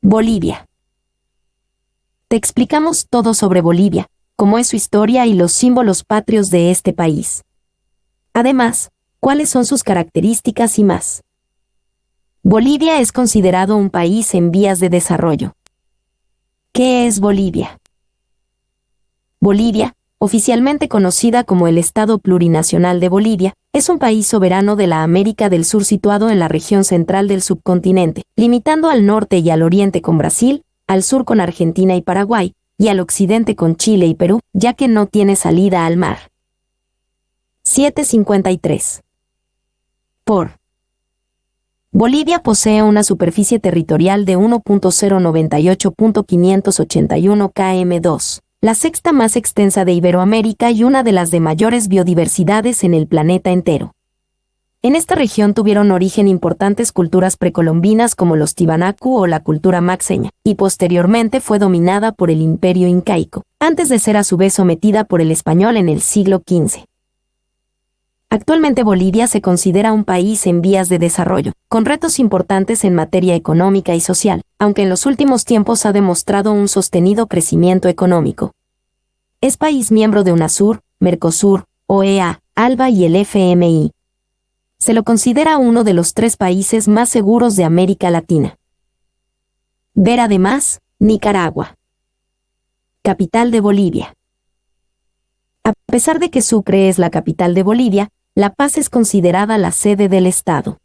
Bolivia. Te explicamos todo sobre Bolivia, cómo es su historia y los símbolos patrios de este país. Además, cuáles son sus características y más. Bolivia es considerado un país en vías de desarrollo. ¿Qué es Bolivia? Bolivia, oficialmente conocida como el Estado Plurinacional de Bolivia, es un país soberano de la América del Sur situado en la región central del subcontinente, limitando al norte y al oriente con Brasil, al sur con Argentina y Paraguay, y al occidente con Chile y Perú, ya que no tiene salida al mar. 753. Bolivia posee una superficie territorial de 1.098.581 km², la sexta más extensa de Iberoamérica y una de las de mayores biodiversidades en el planeta entero. En esta región tuvieron origen importantes culturas precolombinas como los Tiwanaku o la cultura maxeña, y posteriormente fue dominada por el Imperio Incaico, antes de ser a su vez sometida por el español en el siglo XV. Actualmente Bolivia se considera un país en vías de desarrollo, con retos importantes en materia económica y social, aunque en los últimos tiempos ha demostrado un sostenido crecimiento económico. Es país miembro de UNASUR, Mercosur, OEA, ALBA y el FMI. Se lo considera uno de los 3 países más seguros de América Latina. Ver además, Nicaragua. Capital de Bolivia. A pesar de que Sucre es la capital de Bolivia, La Paz es considerada la sede del Estado.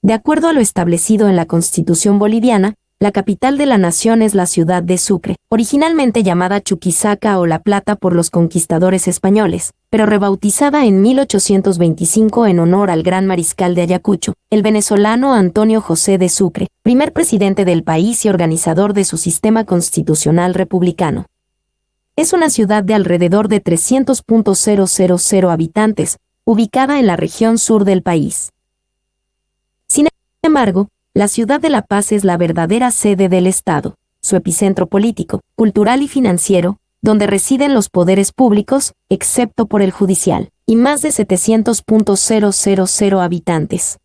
De acuerdo a lo establecido en la Constitución boliviana, la capital de la nación es la ciudad de Sucre, originalmente llamada Chuquisaca o La Plata por los conquistadores españoles, pero rebautizada en 1825 en honor al gran mariscal de Ayacucho, el venezolano Antonio José de Sucre, primer presidente del país y organizador de su sistema constitucional republicano. Es una ciudad de alrededor de 300.000 habitantes, ubicada en la región sur del país. Sin embargo, la ciudad de La Paz es la verdadera sede del Estado, su epicentro político, cultural y financiero, donde residen los poderes públicos, excepto por el judicial, y más de 700.000 habitantes.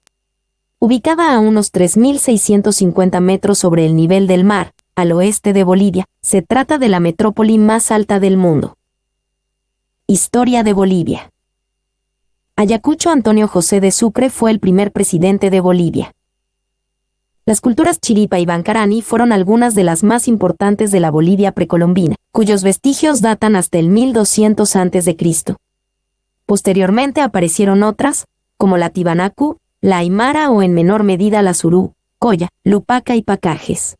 Ubicada a unos 3.650 metros sobre el nivel del mar, al oeste de Bolivia, se trata de la metrópoli más alta del mundo. Historia de Bolivia. Ayacucho Antonio José de Sucre fue el primer presidente de Bolivia. Las culturas Chiripa y Bancarani fueron algunas de las más importantes de la Bolivia precolombina, cuyos vestigios datan hasta el 1200 a.C. Posteriormente aparecieron otras, como la Tiwanaku, la Aymara o en menor medida la Surú, Coya, Lupaca y Pacajes.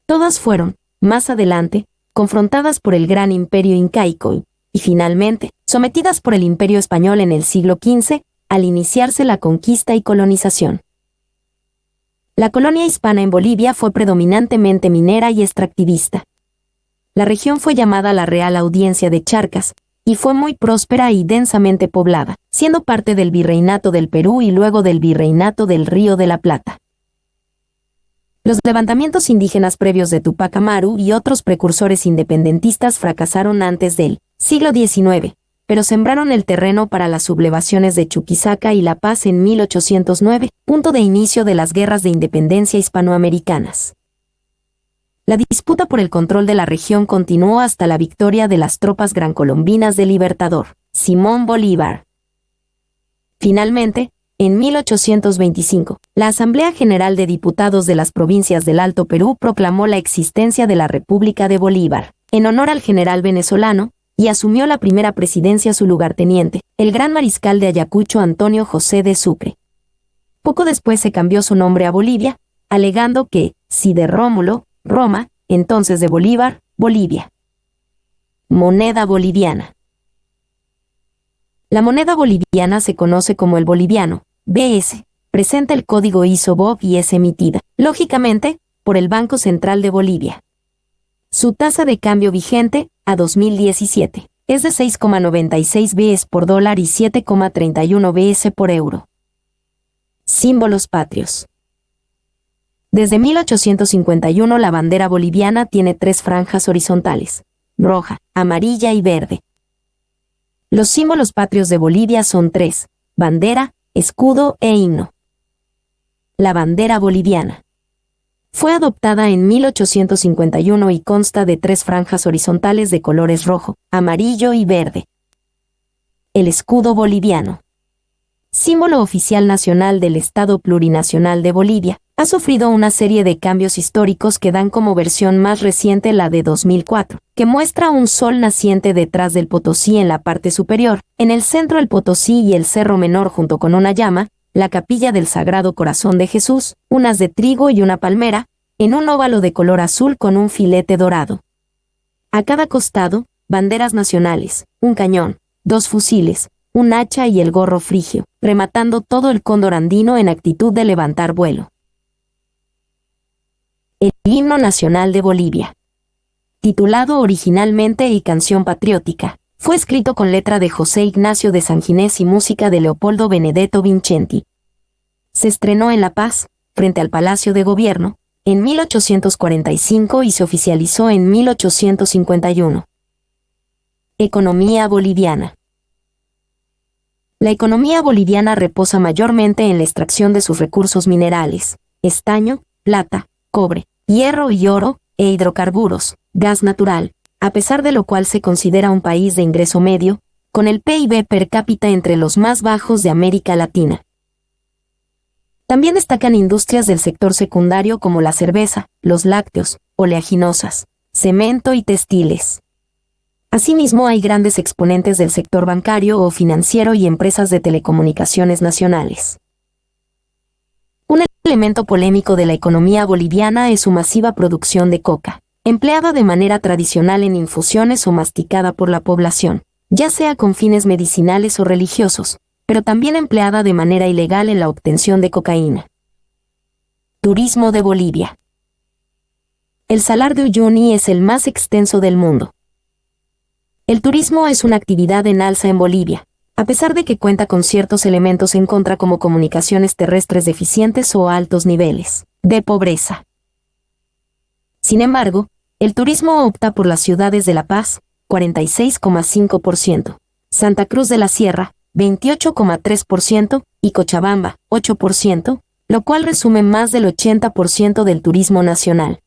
Todas fueron, más adelante, confrontadas por el gran imperio incaico y, finalmente, sometidas por el imperio español en el siglo XV, al iniciarse la conquista y colonización. La colonia hispana en Bolivia fue predominantemente minera y extractivista. La región fue llamada la Real Audiencia de Charcas, y fue muy próspera y densamente poblada, siendo parte del Virreinato del Perú y luego del Virreinato del Río de la Plata. Los levantamientos indígenas previos de Tupac Amaru y otros precursores independentistas fracasaron antes del siglo XIX, pero sembraron el terreno para las sublevaciones de Chuquisaca y La Paz en 1809, punto de inicio de las guerras de independencia hispanoamericanas. La disputa por el control de la región continuó hasta la victoria de las tropas grancolombinas del Libertador, Simón Bolívar. Finalmente, en 1825, la Asamblea General de Diputados de las provincias del Alto Perú proclamó la existencia de la República de Bolívar, en honor al general venezolano, y asumió la primera presidencia su lugarteniente, el gran mariscal de Ayacucho Antonio José de Sucre. Poco después se cambió su nombre a Bolivia, alegando que, si de Rómulo, Roma, entonces de Bolívar, Bolivia. Moneda boliviana. La moneda boliviana se conoce como el boliviano, BS, presenta el código ISO-BOV y es emitida, lógicamente, por el Banco Central de Bolivia. Su tasa de cambio vigente, a 2017, es de 6,96 BS por dólar y 7,31 BS por euro. Símbolos patrios. Desde 1851 la bandera boliviana tiene 3 franjas horizontales, roja, amarilla y verde. Los símbolos patrios de Bolivia son 3, bandera, escudo e himno. La bandera boliviana. Fue adoptada en 1851 y consta de 3 franjas horizontales de colores rojo, amarillo y verde. El escudo boliviano. Símbolo oficial nacional del Estado Plurinacional de Bolivia, ha sufrido una serie de cambios históricos que dan como versión más reciente la de 2004, que muestra un sol naciente detrás del Potosí en la parte superior, en el centro el Potosí y el Cerro Menor junto con una llama, la capilla del Sagrado Corazón de Jesús, un haz de trigo y una palmera, en un óvalo de color azul con un filete dorado. A cada costado, banderas nacionales, un cañón, 2 fusiles, un hacha y el gorro frigio, rematando todo el cóndor andino en actitud de levantar vuelo. El himno nacional de Bolivia. Titulado originalmente y canción patriótica, fue escrito con letra de José Ignacio de Sanginés y música de Leopoldo Benedetto Vincenti. Se estrenó en La Paz, frente al Palacio de Gobierno, en 1845 y se oficializó en 1851. Economía boliviana. La economía boliviana reposa mayormente en la extracción de sus recursos minerales, estaño, plata, cobre, hierro y oro, e hidrocarburos, gas natural, a pesar de lo cual se considera un país de ingreso medio, con el PIB per cápita entre los más bajos de América Latina. También destacan industrias del sector secundario como la cerveza, los lácteos, oleaginosas, cemento y textiles. Asimismo, hay grandes exponentes del sector bancario o financiero y empresas de telecomunicaciones nacionales. Un elemento polémico de la economía boliviana es su masiva producción de coca, empleada de manera tradicional en infusiones o masticada por la población, ya sea con fines medicinales o religiosos, pero también empleada de manera ilegal en la obtención de cocaína. Turismo de Bolivia. El Salar de Uyuni es el más extenso del mundo. El turismo es una actividad en alza en Bolivia, a pesar de que cuenta con ciertos elementos en contra como comunicaciones terrestres deficientes o altos niveles de pobreza. Sin embargo, el turismo opta por las ciudades de La Paz, 46,5%, Santa Cruz de la Sierra, 28,3%, y Cochabamba, 8%, lo cual resume más del 80% del turismo nacional.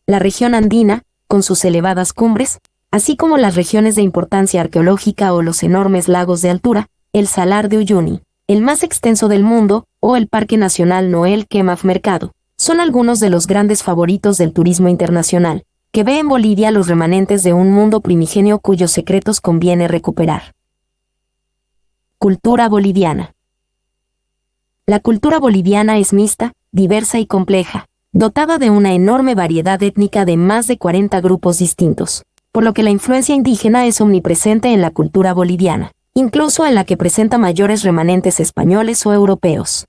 La región andina, con sus elevadas cumbres, así como las regiones de importancia arqueológica o los enormes lagos de altura, el Salar de Uyuni, el más extenso del mundo, o el Parque Nacional Noel Kemaf Mercado, son algunos de los grandes favoritos del turismo internacional, que ve en Bolivia los remanentes de un mundo primigenio cuyos secretos conviene recuperar. Cultura boliviana. La cultura boliviana es mixta, diversa y compleja, dotada de una enorme variedad étnica de más de 40 grupos distintos, por lo que la influencia indígena es omnipresente en la cultura boliviana, incluso en la que presenta mayores remanentes españoles o europeos.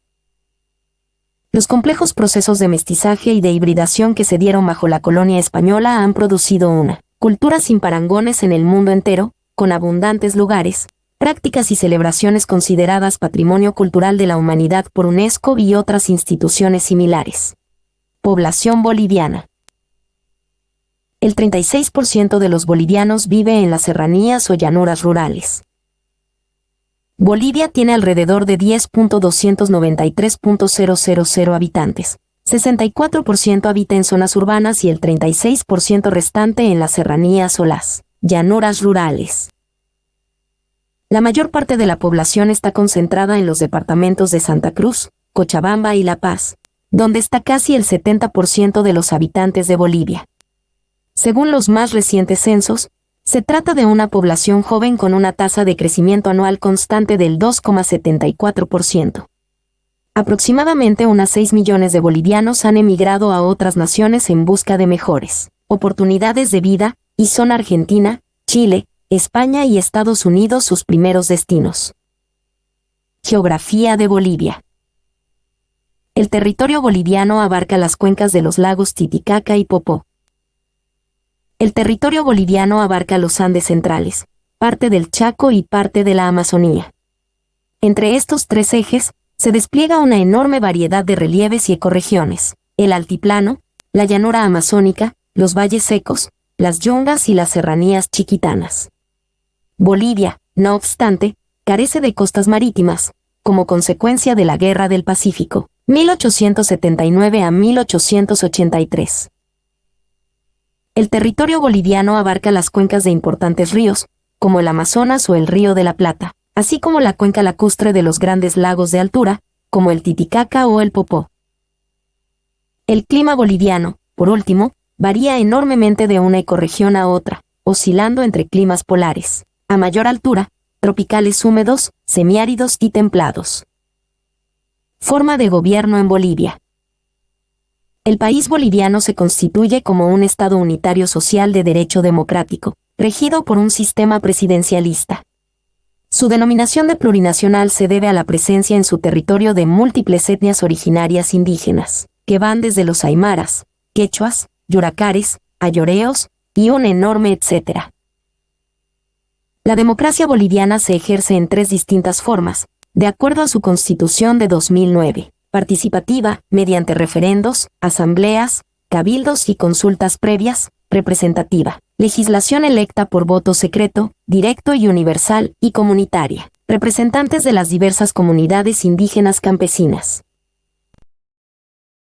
Los complejos procesos de mestizaje y de hibridación que se dieron bajo la colonia española han producido una cultura sin parangones en el mundo entero, con abundantes lugares, prácticas y celebraciones consideradas patrimonio cultural de la humanidad por UNESCO y otras instituciones similares. Población boliviana. El 36% de los bolivianos vive en las serranías o llanuras rurales. Bolivia tiene alrededor de 10.293.000 habitantes. 64% habita en zonas urbanas y el 36% restante en las serranías o las llanuras rurales. La mayor parte de la población está concentrada en los departamentos de Santa Cruz, Cochabamba y La Paz, donde está casi el 70% de los habitantes de Bolivia. Según los más recientes censos, se trata de una población joven con una tasa de crecimiento anual constante del 2,74%. Aproximadamente unas 6 millones de bolivianos han emigrado a otras naciones en busca de mejores oportunidades de vida, y son Argentina, Chile, España y Estados Unidos sus primeros destinos. Geografía de Bolivia. El territorio boliviano abarca las cuencas de los lagos Titicaca y Popó. El territorio boliviano abarca los Andes centrales, parte del Chaco y parte de la Amazonía. Entre estos 3 ejes, se despliega una enorme variedad de relieves y ecorregiones: el altiplano, la llanura amazónica, los valles secos, las yungas y las serranías chiquitanas. Bolivia, no obstante, carece de costas marítimas, como consecuencia de la Guerra del Pacífico, 1879 a 1883. El territorio boliviano abarca las cuencas de importantes ríos, como el Amazonas o el Río de la Plata, así como la cuenca lacustre de los grandes lagos de altura, como el Titicaca o el Popó. El clima boliviano, por último, varía enormemente de una ecorregión a otra, oscilando entre climas polares, a mayor altura, tropicales húmedos, semiáridos y templados. Forma de gobierno en Bolivia. El país boliviano se constituye como un Estado unitario social de derecho democrático, regido por un sistema presidencialista. Su denominación de plurinacional se debe a la presencia en su territorio de múltiples etnias originarias indígenas, que van desde los aymaras, quechuas, yuracares, ayoreos, y un enorme etcétera. La democracia boliviana se ejerce en tres distintas formas, de acuerdo a su Constitución de 2009, participativa, mediante referendos, asambleas, cabildos y consultas previas, representativa, legislación electa por voto secreto, directo y universal, y comunitaria, representantes de las diversas comunidades indígenas campesinas.